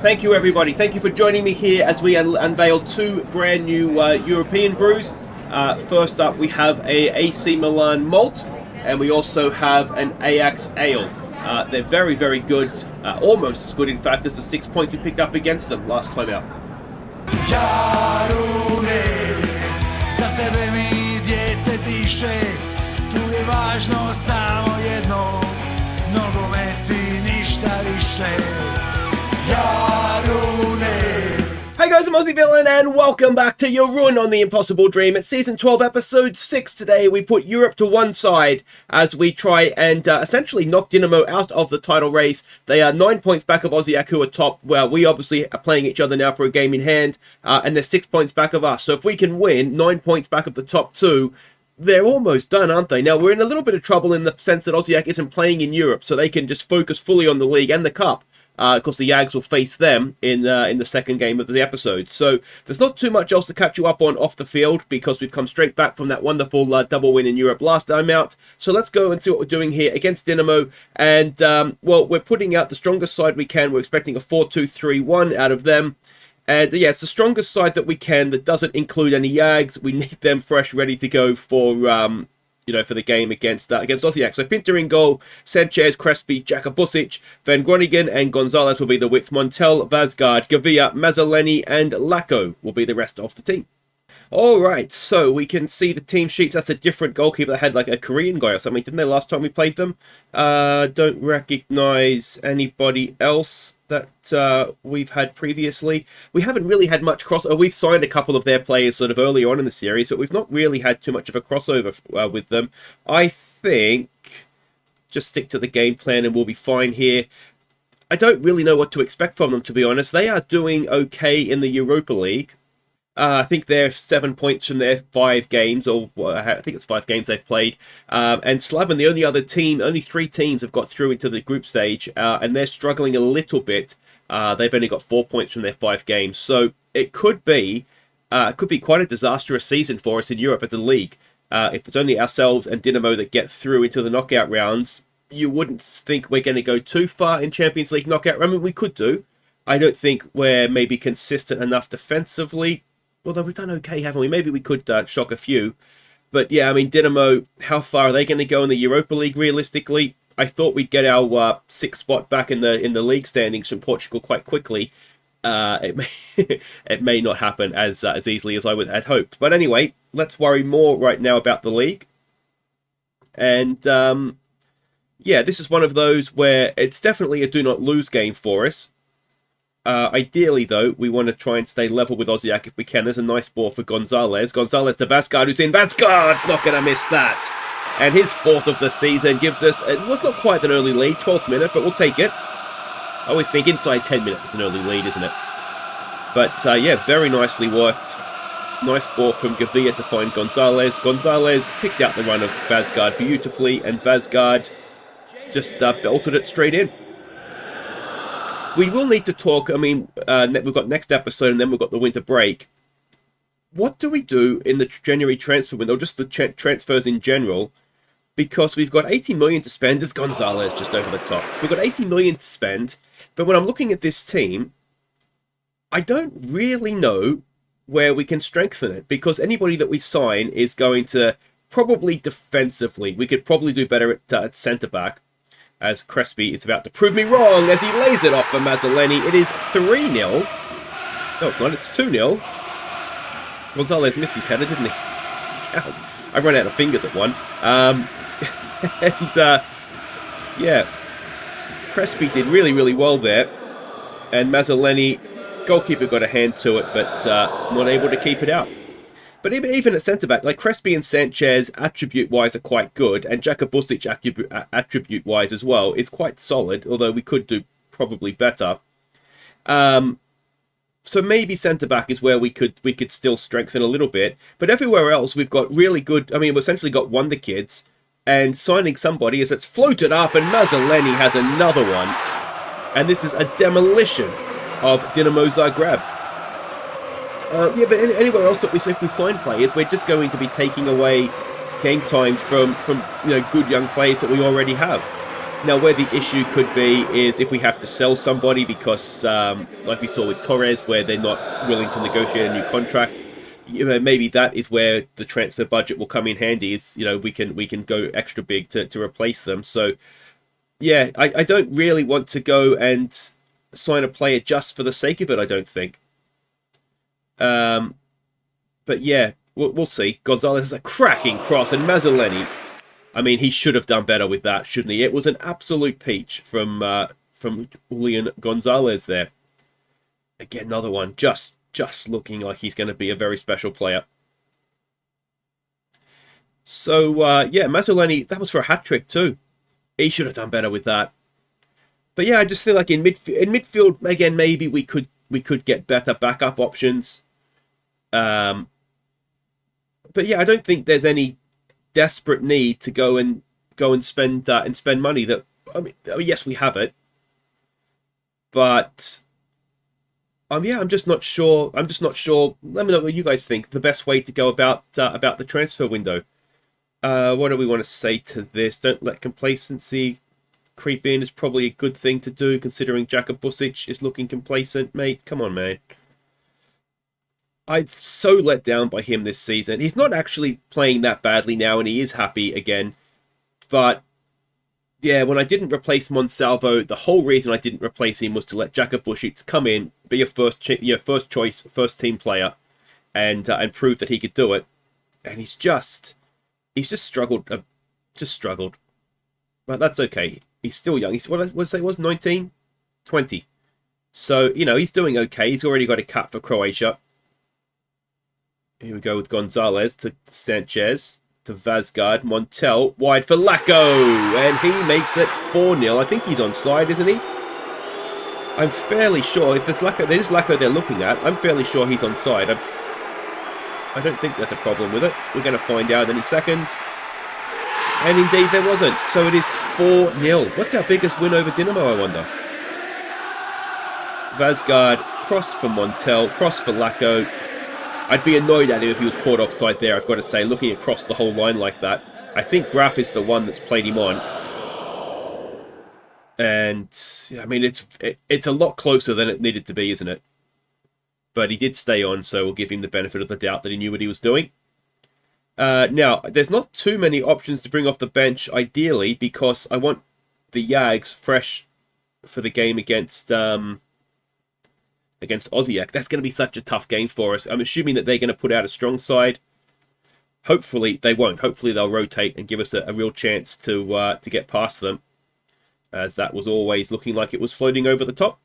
Thank you, everybody. Thank you for joining me here as we unveil two brand new European brews. First up, we have a AC Milan malt, and we also have an Ajax ale. They're very, very good, almost as good, in fact, as the 6 points we picked up against them last time out. Jarune, za tebe mi dijete diše, tu je važno samo jedno, nogomet i ništa više. Hey guys, I'm Aussie Villain and welcome back to Jarun on the Impossible Dream. It's Season 12, Episode 6 today. We put Europe to one side as we try and essentially knock Dinamo out of the title race. They are 9 points back of Osijek, who are top. Well, we obviously are playing each other now for a game in hand, and they're 6 points back of us. So if we can win, 9 points back of the top two, they're almost done, aren't they? Now, we're in a little bit of trouble in the sense that Osijek isn't playing in Europe, so they can just focus fully on the league and the cup. Of course, the JAGs will face them in the second game of the episode. So there's not too much else to catch you up on off the field because we've come straight back from that wonderful double win in Europe last time out. So let's go and see what we're doing here against Dinamo. And, well, we're putting out the strongest side we can. We're expecting a 4-2-3-1 out of them. And, yeah, it's the strongest side that we can that doesn't include any JAGs. We need them fresh, ready to go for for the game against Osijek. So Pinter in goal, Sanchez, Crespi, Jakabusic, Van Groningen and Gonzalez will be the width. Montel, Vazgaard, Gavia, Mazzoleni and Lacko will be the rest of the team. Alright, so we can see the team sheets. That's a different goalkeeper that had like a Korean guy or something, didn't they, last time we played them? Don't recognise anybody else that we've had previously. We haven't really had much crossover. We've signed a couple of their players sort of earlier on in the series, but we've not really had too much of a crossover with them. I think just stick to the game plan and we'll be fine here. I don't really know what to expect from them, to be honest. They are doing okay in the Europa League. I think they're 7 points from their 5 games, or I think it's 5 games they've played. And Slaven, the only 3 teams have got through into the group stage, and they're struggling a little bit. They've only got 4 points from their 5 games, so it could be quite a disastrous season for us in Europe as a league. If it's only ourselves and Dinamo that get through into the knockout rounds, you wouldn't think we're going to go too far in Champions League knockout. I mean, we could do. I don't think we're maybe consistent enough defensively. Although we've done okay, haven't we? Maybe we could shock a few. But yeah, I mean, Dinamo, how far are they going to go in the Europa League realistically? I thought we'd get our 6th spot back in the league standings from Portugal quite quickly. It may not happen as easily as I had hoped. But anyway, let's worry more right now about the league. And yeah, this is one of those where it's definitely a do not lose game for us. Ideally, though, we want to try and stay level with Osijek if we can. There's a nice ball for Gonzalez. Gonzalez to Vazgaard, who's in. Vazgaard's not going to miss that. And his 4th of the season gives us, it was not quite an early lead, 12th minute, but we'll take it. I always think inside 10 minutes is an early lead, isn't it? But, yeah, very nicely worked. Nice ball from Gavia to find Gonzalez. Gonzalez picked out the run of Vazgaard beautifully, and Vazgaard just belted it straight in. We will need to talk, I mean, we've got next episode and then we've got the winter break. What do we do in the January transfer window, just the transfers in general? Because we've got 80 million to spend. There's Gonzalez just over the top. We've got 80 million to spend, but when I'm looking at this team, I don't really know where we can strengthen it, because anybody that we sign is going to probably defensively. We could probably do better at centre-back. As Crespi is about to prove me wrong as he lays it off for Mazzoleni. It is 3-0. No, it's not. It's 2-0. Gonzalez missed his header, didn't he? I run out of fingers at one. Yeah. Crespi did really, really well there. And Mazzoleni, goalkeeper got a hand to it, but not able to keep it out. But even at centre-back, like Crespi and Sanchez, attribute-wise, are quite good, and Jakabusic, attribute-wise as well, is quite solid, although we could do probably better. So maybe centre-back is where we could still strengthen a little bit. But everywhere else, we've got really good, I mean, we've essentially got wonder kids, and signing somebody as it's floated up, and Mazzoleni has another one. And this is a demolition of Dinamo Zagreb. Yeah, but anywhere else that if we sign players, we're just going to be taking away game time from good young players that we already have. Now, where the issue could be is if we have to sell somebody because, like we saw with Torres, where they're not willing to negotiate a new contract. Maybe that is where the transfer budget will come in handy. Is we can go extra big to replace them. So yeah, I don't really want to go and sign a player just for the sake of it. I don't think. But yeah, we'll see. Gonzalez is a cracking cross, and Mazzoleni. I mean, he should have done better with that, shouldn't he? It was an absolute peach from Julian Gonzalez there. Again, another one. Just looking like he's going to be a very special player. So, yeah, Mazzoleni, that was for a hat-trick too. He should have done better with that. But yeah, I just feel like in midfield, again, maybe we could get better backup options. But yeah, I don't think there's any desperate need to go and spend money. That I mean, yes, we have it, but yeah, I'm just not sure. Let me know what you guys think. The best way to go about the transfer window. What do we want to say to this? Don't let complacency creep in. Is probably a good thing to do, considering Busic is looking complacent, mate. Come on, man. I'm so let down by him this season. He's not actually playing that badly now, and he is happy again. But yeah, when I didn't replace Monsalvo, the whole reason I didn't replace him was to let Busic come in, be your first choice, first team player, and prove that he could do it. And he's just struggled, But that's okay. He's still young. He's what I say was 19, 20. So he's doing okay. He's already got a cap for Croatia. Here we go with Gonzalez to Sanchez to Vazgard. Montel wide for Lacko, and he makes it 4-0. I think he's onside, isn't he? I'm fairly sure if there's Lacko they're looking at, I'm fairly sure he's onside. I don't think there's a problem with it. We're going to find out any second. And indeed there wasn't. So it is 4-0. What's our biggest win over Dinamo, I wonder? Vazgard, cross for Montel, cross for Lacko. I'd be annoyed at him if he was caught offside there, I've got to say, looking across the whole line like that. I think Graf is the one that's played him on. And, I mean, it's a lot closer than it needed to be, isn't it? But he did stay on, so we'll give him the benefit of the doubt that he knew what he was doing. Now, there's not too many options to bring off the bench, ideally, because I want the JAGs fresh for the game against Osijek. That's going to be such a tough game for us. I'm assuming that they're going to put out a strong side. Hopefully they won't. Hopefully they'll rotate and give us a real chance to get past them, as that was always looking like it was floating over the top.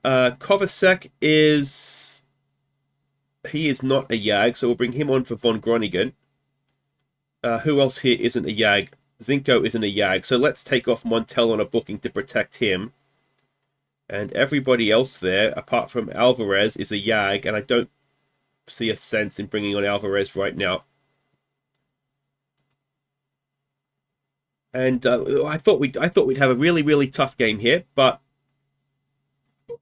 Kovacic is not a JAG, so we'll bring him on for Von Groningen. Who else here isn't a JAG? Zinko isn't a JAG, so let's take off Montel on a booking to protect him. And everybody else there, apart from Alvarez, is a JAG, and I don't see a sense in bringing on Alvarez right now. And I thought we'd have a really, really tough game here, but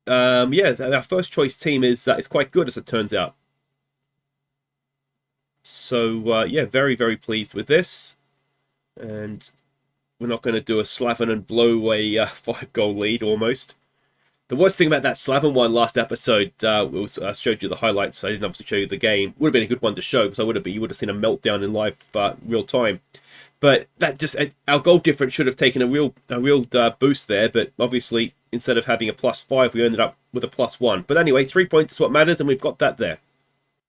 yeah, our first choice team is quite good, as it turns out. So yeah, very, very pleased with this. And we're not going to do a Slaven and blow a 5-goal lead almost. The worst thing about that Slaven one last episode, I showed you the highlights. I didn't obviously show you the game. Would have been a good one to show, because you would have seen a meltdown in live real time. But that our goal difference should have taken a real boost there. But obviously, instead of having a +5, we ended up with a +1. But anyway, 3 points is what matters, and we've got that there.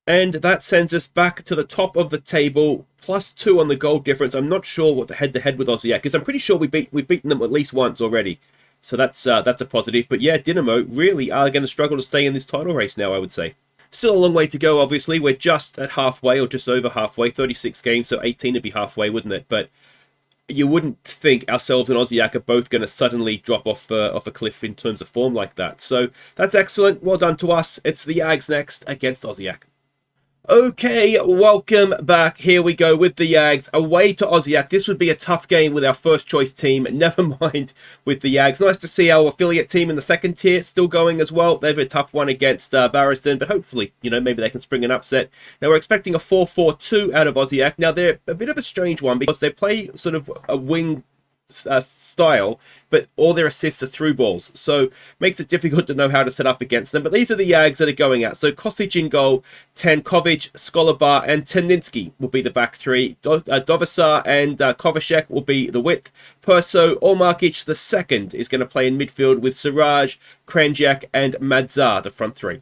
And that sends us back to the top of the table, +2 on the goal difference. I'm not sure what the head-to-head with Aussie is, because I'm pretty sure we've beaten them at least once already. So that's a positive. But yeah, Dinamo really are going to struggle to stay in this title race now, I would say. Still a long way to go, obviously. We're just at halfway, or just over halfway. 36 games, so 18 would be halfway, wouldn't it? But you wouldn't think ourselves and Osijek are both going to suddenly drop off a cliff in terms of form like that. So that's excellent. Well done to us. It's the JAGs next against Osijek. Okay, welcome back. Here we go with the JAGs away to Osijek. This would be a tough game with our first choice team. Never mind with the JAGs. Nice to see our affiliate team in the second tier still going as well. They've a tough one against Barristan, but hopefully, maybe they can spring an upset. Now, we're expecting a 4-4-2 out of Osijek. Now, they're a bit of a strange one because they play sort of a wing style, but all their assists are through balls, so makes it difficult to know how to set up against them. But these are the JAGs that are going out. So Kostic in goal, Tankovic, Skolabar, and Teninski will be the back three. Dovisar and Kovacek will be the width. Perso Ormarkic the second is going to play in midfield with Siraj, Kranjak, and Madzar, the front three.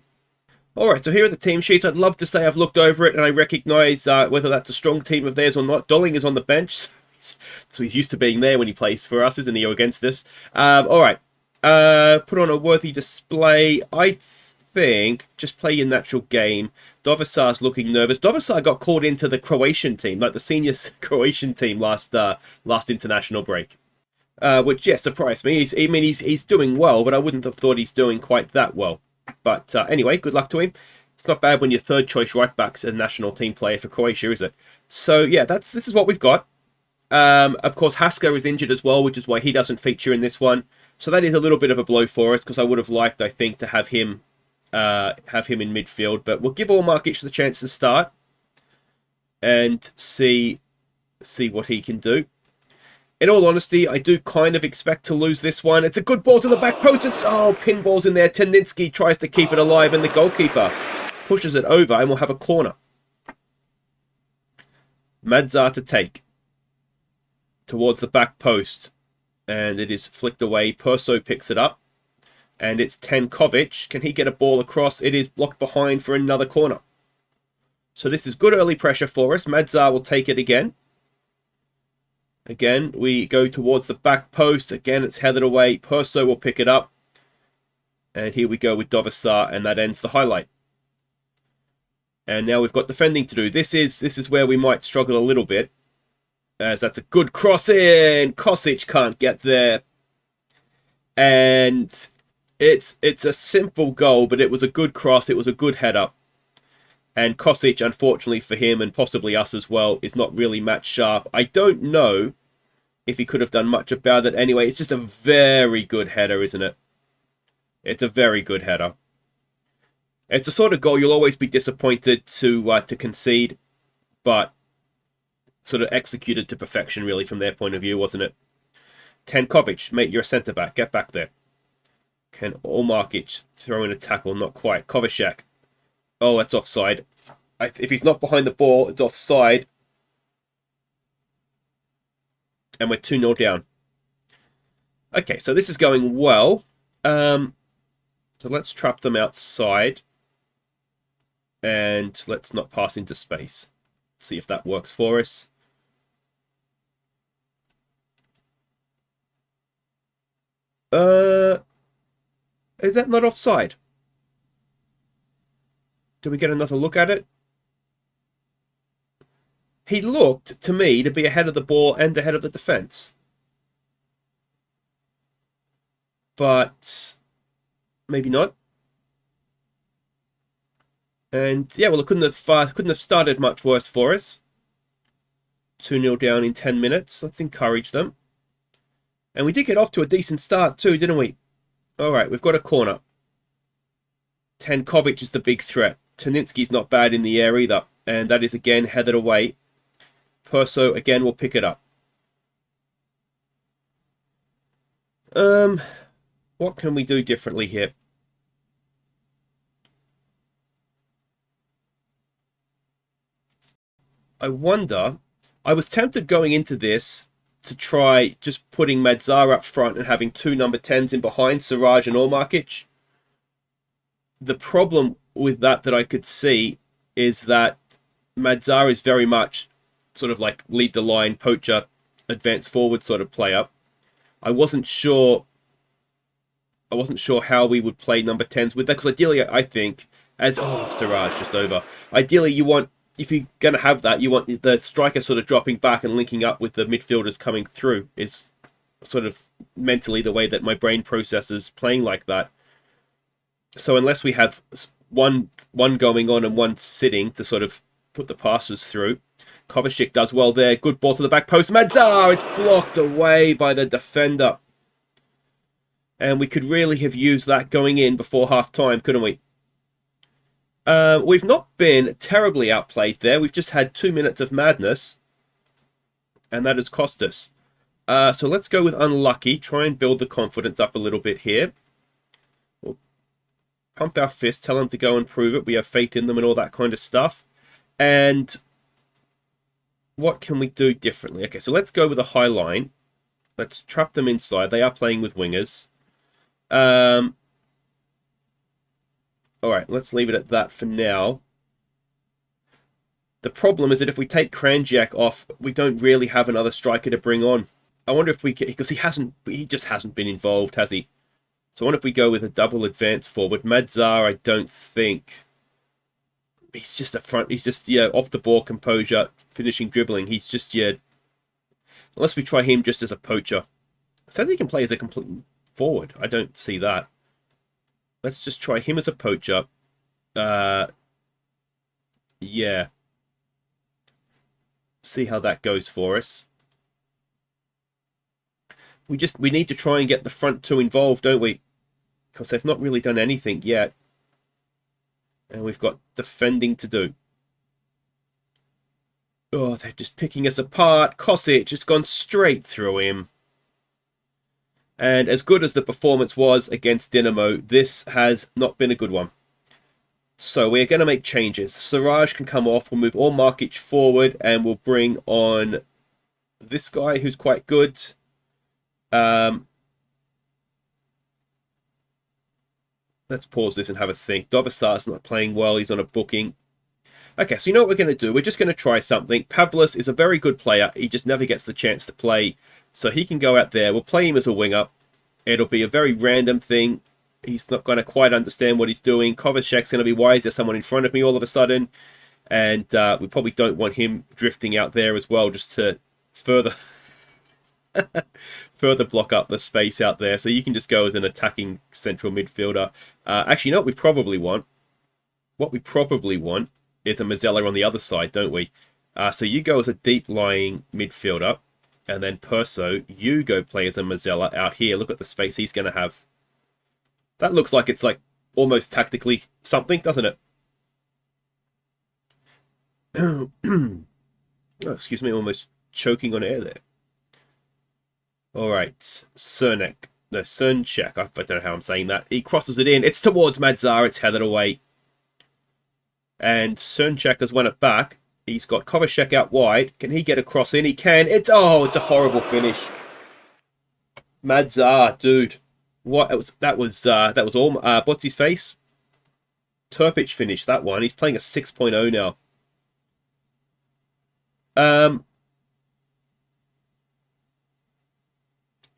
Alright, so here are the team sheets. I'd love to say I've looked over it and I recognise whether that's a strong team of theirs or not. Dolling is on the bench, so he's used to being there when he plays for us, isn't he, or against us? Alright, put on a worthy display. I think just play your natural game. Dovisar's looking nervous. Dovisar got called into the Croatian team, like the senior Croatian team last international break. Which, yeah, surprised me. He's doing well, but I wouldn't have thought he's doing quite that well. But anyway, good luck to him. It's not bad when your third choice right back's a national team player for Croatia, is it? So yeah, this is what we've got. Of course, Haska is injured as well, which is why he doesn't feature in this one. So that is a little bit of a blow for us, because I would have liked, I think, to have him in midfield. But we'll give Ormarkic the chance to start and see what he can do. In all honesty, I do kind of expect to lose this one. It's a good ball to the back post. Pinball's in there. Teninski tries to keep it alive, and the goalkeeper pushes it over, and we'll have a corner. Madzar to take towards the back post, and it is flicked away. Perso picks it up, and it's Tankovic. Can he get a ball across? It is blocked behind for another corner. So this is good early pressure for us. Madzar will take it again. Again, we go towards the back post. Again, it's headed away. Perso will pick it up. And here we go with Dovisar, and that ends the highlight. And now we've got defending to do. This is where we might struggle a little bit, as that's a good cross in. Kostic can't get there. And it's a simple goal, but it was a good cross. It was a good header. And Kostic, unfortunately for him, and possibly us as well, is not really match sharp. I don't know if he could have done much about it. Anyway, it's just a very good header, isn't it? It's a very good header. It's the sort of goal you'll always be disappointed to concede, but sort of executed to perfection, really, from their point of view, wasn't it? Tankovic, mate, you're a centre-back. Get back there. Can Ormarkic throw in a tackle? Not quite. Kovacek. Oh, that's offside. If he's not behind the ball, it's offside. And we're 2-0 down. Okay, so this is going well. So let's trap them outside. And let's not pass into space. See if that works for us. Is that not offside? Do we get another look at it? He looked, to me, to be ahead of the ball and ahead of the defence. But maybe not. And yeah, well, it couldn't have started much worse for us. 2-0 down in 10 minutes. Let's encourage them. And we did get off to a decent start too, didn't we? All right, we've got a corner. Tankovic is the big threat. Teninski's not bad in the air either. And that is again headed away. Perso again will pick it up. What can we do differently here? I wonder. I was tempted going into this to try just putting Madzar up front and having two number 10s in behind, Siraj and Ormarkic. The problem with that I could see is that Madzar is very much sort of like lead the line, poacher, advance forward sort of player. I wasn't sure how we would play number 10s with that, because ideally I think Siraj just over. Ideally you want, if you're going to have that, you want the striker sort of dropping back and linking up with the midfielders coming through. It's sort of mentally the way that my brain processes playing like that. So unless we have one going on and one sitting to sort of put the passes through, Kovacek does well there. Good ball to the back post. Madzar! It's blocked away by the defender. And we could really have used that going in before half-time, couldn't we? We've not been terribly outplayed there. We've just had 2 minutes of madness. And that has cost us. So let's go with unlucky. Try and build the confidence up a little bit here. We'll pump our fist, tell them to go and prove it. We have faith in them and all that kind of stuff. And what can we do differently? Okay, so let's go with a high line. Let's trap them inside. They are playing with wingers. Alright, let's leave it at that for now. The problem is that if we take Kranjak off, we don't really have another striker to bring on. I wonder if we can, because he just hasn't been involved, has he? So I wonder if we go with a double advance forward. Madzar, I don't think. He's just a front, he's just, yeah, off the ball composure, finishing dribbling. He's just, yeah, unless we try him just as a poacher. It says he can play as a complete forward. I don't see that. Let's just try him as a poacher. Yeah. See how that goes for us. We need to try and get the front two involved, don't we? Because they've not really done anything yet. And we've got defending to do. Oh, they're just picking us apart. Kosic has gone straight through him. And as good as the performance was against Dinamo, this has not been a good one. So we're going to make changes. Siraj can come off. We'll move all Markic forward. And we'll bring on this guy who's quite good. Let's pause this and have a think. Dovasar's not playing well. He's on a booking. Okay, so you know what we're going to do? We're just going to try something. Pavlos is a very good player. He just never gets the chance to play. So he can go out there. We'll play him as a winger. It'll be a very random thing. He's not going to quite understand what he's doing. Kovacek's going to be, why is there someone in front of me all of a sudden? And we probably don't want him drifting out there as well, just to further further block up the space out there. So you can just go as an attacking central midfielder. Actually, you know what we probably want? What we probably want is a Mazzella on the other side, don't we? So you go as a deep-lying midfielder. And then Perso, you go play as a Mazzella out here. Look at the space he's going to have. That looks like it's like almost tactically something, doesn't it? Oh, excuse me, almost choking on air there. All right, Cernek. No, Cernchek. I don't know how I'm saying that. He crosses it in. It's towards Madzar. It's headed away. And Cernchek has won it back. He's got Kovacek out wide. Can he get a cross in? He can. It's a horrible finish. Madzar, dude. What? That was all. What's his face? Turpic finished that one. He's playing a 6.0 now.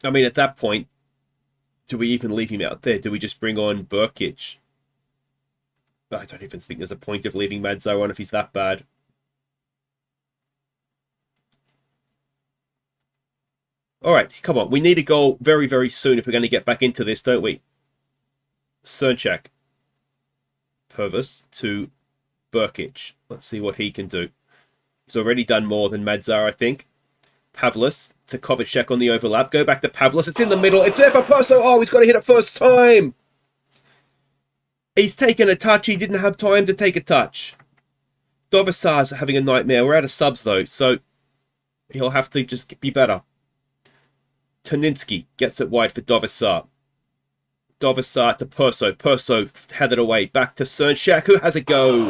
I mean, at that point, do we even leave him out there? Do we just bring on Burkic? I don't even think there's a point of leaving Madzar on if he's that bad. All right, come on. We need a goal very, very soon if we're going to get back into this, don't we? Cernchek. Purvis to Burkic. Let's see what he can do. He's already done more than Madzar, I think. Pavlos to Kovacek on the overlap. Go back to Pavlos. It's in the middle. It's there for Perso. Oh, he's got to hit it first time. He's taken a touch. He didn't have time to take a touch. Dovasar's having a nightmare. We're out of subs, though, so he'll have to just be better. Toninsky gets it wide for Dovasar. Dovasar to Perso. Perso headed away. Back to Cernchek, who has a go.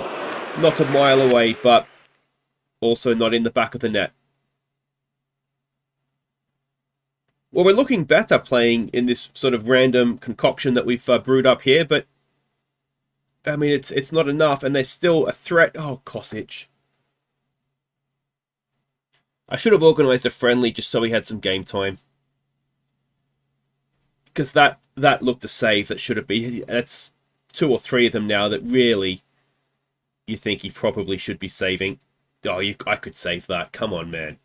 Not a mile away, but also not in the back of the net. Well, we're looking better playing in this sort of random concoction that we've brewed up here, but I mean, it's not enough, and there's still a threat. Oh, Kosic. I should have organised a friendly just so he had some game time. Because that looked a save that should have been. That's 2 or 3 of them now that really you think he probably should be saving. Oh, I could save that. Come on, man.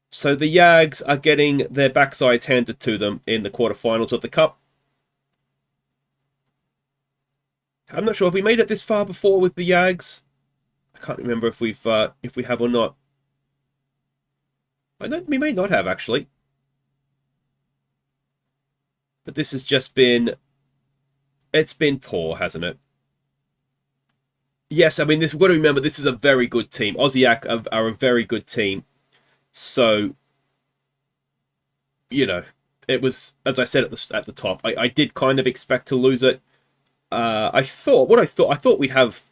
So the JAGs are getting their backsides handed to them in the quarterfinals of the Cup. I'm not sure if we made it this far before with the JAGs. I can't remember if we have or not. We may not have actually. But this has just been... It's been poor, hasn't it? Yes, I mean, we've got to remember this is a very good team. Osijek are a very good team. So, it was, as I said at the top, I did kind of expect to lose it. I thought we'd have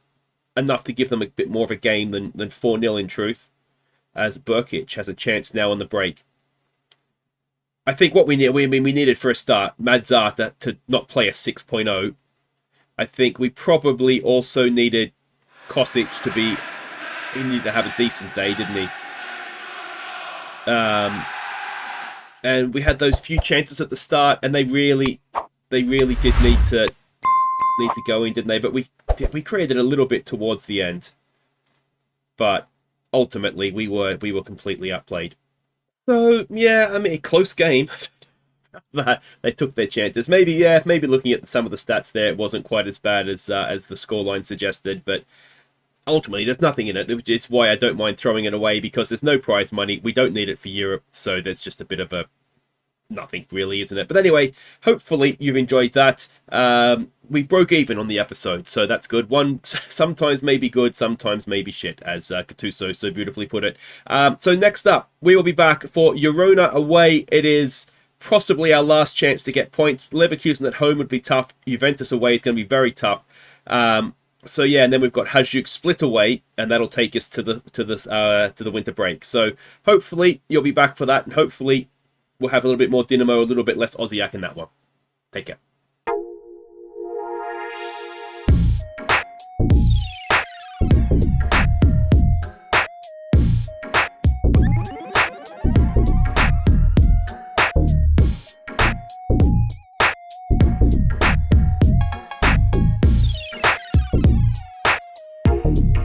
enough to give them a bit more of a game than 4-0 in truth, as Burkic has a chance now on the break. I think what we needed for a start, Madzar to not play a 6.0. I think we probably also needed Kostic he needed to have a decent day, didn't he? And we had those few chances at the start, and they really did need to go in, didn't they? But we created a little bit towards the end, but ultimately we were completely outplayed. So yeah, I mean, a close game. That they took their chances. Maybe looking at some of the stats there, it wasn't quite as bad as the scoreline suggested, but ultimately there's nothing in it. It's why I don't mind throwing it away, because there's no prize money. We don't need it for Europe, so there's just a bit of a nothing really, isn't it? But anyway, hopefully you've enjoyed that. We broke even on the episode, so that's good. One sometimes may be good, sometimes may be shit, as Gattuso so beautifully put it. So next up, we will be back for Girona away. It is possibly our last chance to get points. Leverkusen at home would be tough. Juventus away is going to be very tough. So yeah, and then we've got Hajduk split away, and that'll take us to the winter break. So hopefully you'll be back for that, and hopefully we'll have a little bit more Dinamo, a little bit less Osijek in that one. Take care.